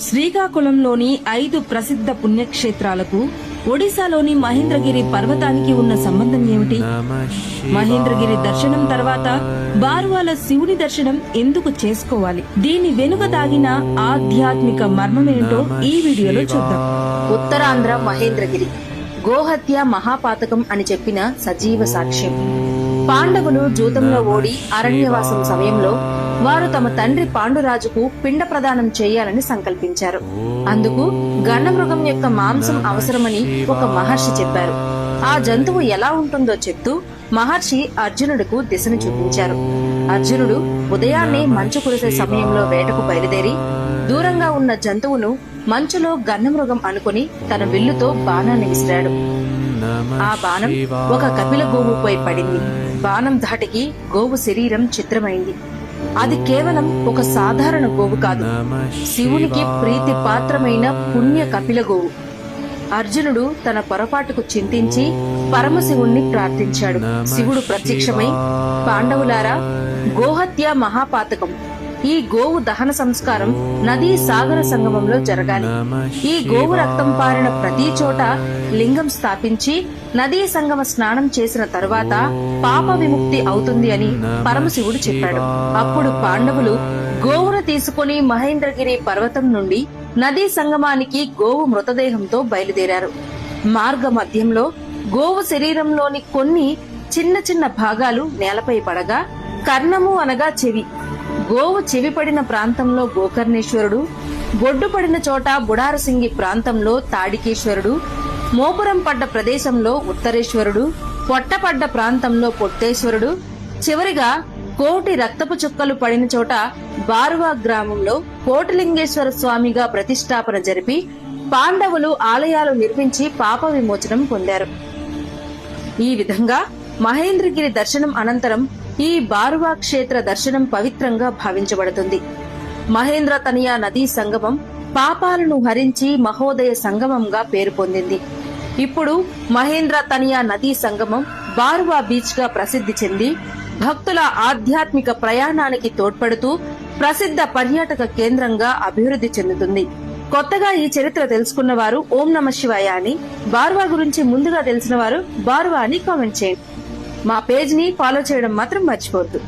శ్రీకాకుళంలోని 5 ప్రసిద్ధ పుణ్యక్షేత్రాలకు ఒడిశాలోని మహేంద్రగిరి పర్వతానికి ఉన్న సంబంధం ఏమిటి? మహేంద్రగిరి దర్శనం తర్వాత బారువాల శివుని దర్శనం ఎందుకు చేసుకోవాలి? దీని వెనుక దాగిన ఆధ్యాత్మిక మర్మమేంటో ఈ వీడియోలో చూద్దాం. ఉత్తరాంధ్ర మహేంద్రగిరి గోహత్య మహాపాతకం అని చెప్పిన సజీవ సాక్ష్యం. పాండవులు జూతంలో ఓడి అరణ్యవాసం సమయంలో వారు తమ తండ్రి పాండురాజుకు పిండ ప్రదానం చేయాలని సంకల్పించారు. అందుకు గన్నమృగం యొక్క మాంసం అవసరమని ఒక మహర్షి చెప్పారు. ఆ జంతువు ఎలా ఉంటుందో చెప్తూ మహర్షి అర్జునుడికు దిశను చూపించారు. అర్జునుడు ఉదయాన్నే మంచు కురిసే సమయంలో వేటకు బయలుదేరి దూరంగా ఉన్న జంతువును మంచులో గన్నమృగం అనుకుని తన విల్లుతో బాణాన్ని విసిరాడు. ఆ బాణం ఒక కపిల గోవుపై పడింది. బాణం ధాటికి గోవు శరీరం చిత్రమైంది. అది కేవలం ఒక సాధారణ గోవు కాదు, శివునికి ప్రీతి పాత్రమైన పుణ్య కపిల గోవు. అర్జునుడు తన పొరపాటుకు చింతించి పరమశివుణ్ణి ప్రార్థించాడు. శివుడు ప్రత్యక్షమై, పాండవులారా, గోహత్య మహాపాతకం. ఈ గోవు దహన సంస్కారం నదీ సాగర సంగమంలో జరగాలి. ఈ గోవు రక్తం పారిన ప్రతి చోట లింగం స్థాపించి నదీ సంగమ స్నానం చేసిన తరువాత పాప విముక్తి అవుతుంది అని పరమశివుడు చెప్పాడు. అప్పుడు పాండవులు గోవును తీసుకుని మహేంద్రగిరి పర్వతం నుండి నదీ సంగమానికి గోవు మృతదేహంతో బయలుదేరారు. మార్గ మధ్యంలో గోవు శరీరంలోని కొన్ని చిన్న చిన్న భాగాలు నేలపై పడగా, కర్ణము అనగా చెవి, గోవు చెవి పడిన ప్రాంతంలో గోకర్ణేశ్వరుడు, బొడ్డు పడిన చోట బుడారసింగి ప్రాంతంలో తాడికేశ్వరుడు, మోపురం పడ్డ ప్రదేశంలో ఉత్తరేశ్వరుడు, పొట్టపడ్డ ప్రాంతంలో పొట్టేశ్వరుడు, చివరిగా కోటి రక్తపు చుక్కలు పడిన చోట బారువా గ్రామంలో కోటిలింగేశ్వర స్వామిగా ప్రతిష్టాపన జరిపి పాండవులు ఆలయాలు నిర్మించి పాప విమోచనం పొందారు. ఈ విధంగా మహేంద్రగిరి దర్శనం అనంతరం ఈ బారువా క్షేత్ర దర్శనం పవిత్రంగా భావించబడుతుంది. మహేంద్ర తనయ నదీ సంగమం పాపాలను హరించి మహోదయ సంగమంగా పేరు పొందింది. ఇప్పుడు మహేంద్ర తనయ నదీ సంగమం బారువా బీచ్ గా ప్రసిద్ధి చెంది భక్తుల ఆధ్యాత్మిక ప్రయాణానికి తోడ్పడుతూ ప్రసిద్ధ పర్యాటక కేంద్రంగా అభివృద్ధి చెందుతుంది. కొత్తగా ఈ చరిత్ర తెలుసుకున్న వారు ఓం నమ శివాయ అని, బారువా గురించి ముందుగా తెలిసిన వారు బారువా అని కామెంట్ చేయండి. మా పేజ్ ని ఫాలో చేయడం మాత్రం మర్చిపోవద్దు.